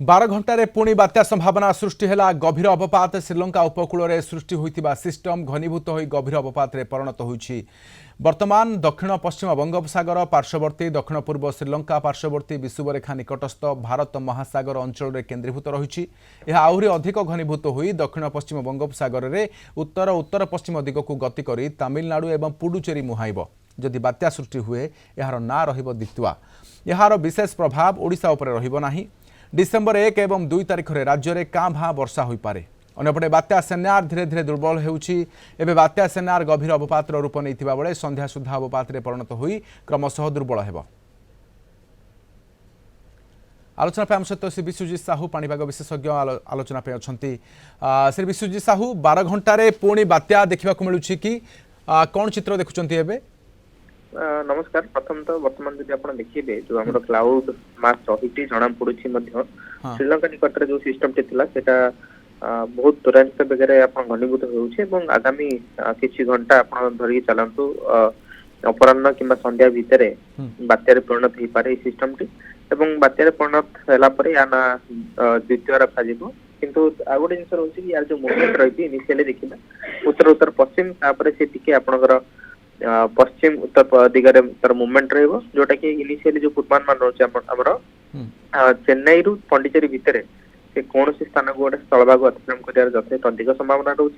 12 घंटे पुणी बात्या संभावना सृष्टि है गभीर अवपात श्रीलंका उपकूल सृष्टि होता सिस्टम घनीभूत हो गभीर अवपात परिणत होती वर्तमान दक्षिण पश्चिम बंगोपसागर पार्श्ववर्ती दक्षिण पूर्व श्रीलंका पार्श्ववर्ती विषुवरेखा निकटस्थ भारत महासागर अंचल में केन्द्रीभूत रही आहरी अधिक घनीभूत हो दक्षिण पश्चिम बंगोपसागर में उत्तर उत्तर पश्चिम दिग को गति कर तमिलनाडु और पुडुचेरी मुहाइब जदि बात्या सृष्टि हुए यार ना दितुआ यार विशेष प्रभाव ओडिशा उपर रहिबो नाही। डिसेम्बर 1 एवं 2 तारिख में राज्य में काँ भाँ वर्षा हो पारे। अन्यपटे बात्या सेनार धीरे धीरे दुर्बल होउछि। एबे बात्या सेनार गभीर अवपात रूप नहीं बेले संध्या सुधा अवपात परिणत हो क्रमशः दुर्बल हेब। आलोचना पे आम सहित श्री विश्वजीत साहू पाणीपाग विशेषज्ञ आलोचना पे अछंती। श्री विश्वजीत साहू 12 घंटे पुणी बात्या देखा मिलूँ कि कौन चित्र देखुंत एबे? नमस्कार। प्रथम तो वर्तमान जब आप देखिए जो आम क्लाउड मास रही जना पड़ी श्रीलंका निकट जो सिस्टम टी बहुत तुरंत बेगे घनीभूत होगामी किसी घंटा आप धरिकी चलतु अपराह कि संध्या भितर बात्यार परिणत हो पारे सिस्टम टी बात्यार परिणत है या ना द्वितीय रखा किंतु आ गोटे जिन रोचे यार जो मुवमेंट रही इनिशियली देखा उत्तर उत्तर पश्चिम से टी आपंकर पश्चिम उत्तर दिगरे तार मूवमेंट रहिबो जोटा कि इनिशियली जो पूर्वानुमान रोचे हमर चेन्नई रु पंडिचेरी भितर से कौन स्थान को गोटे स्थलभाग अतिक्रम कर यथेष अधिक संभावना रोचे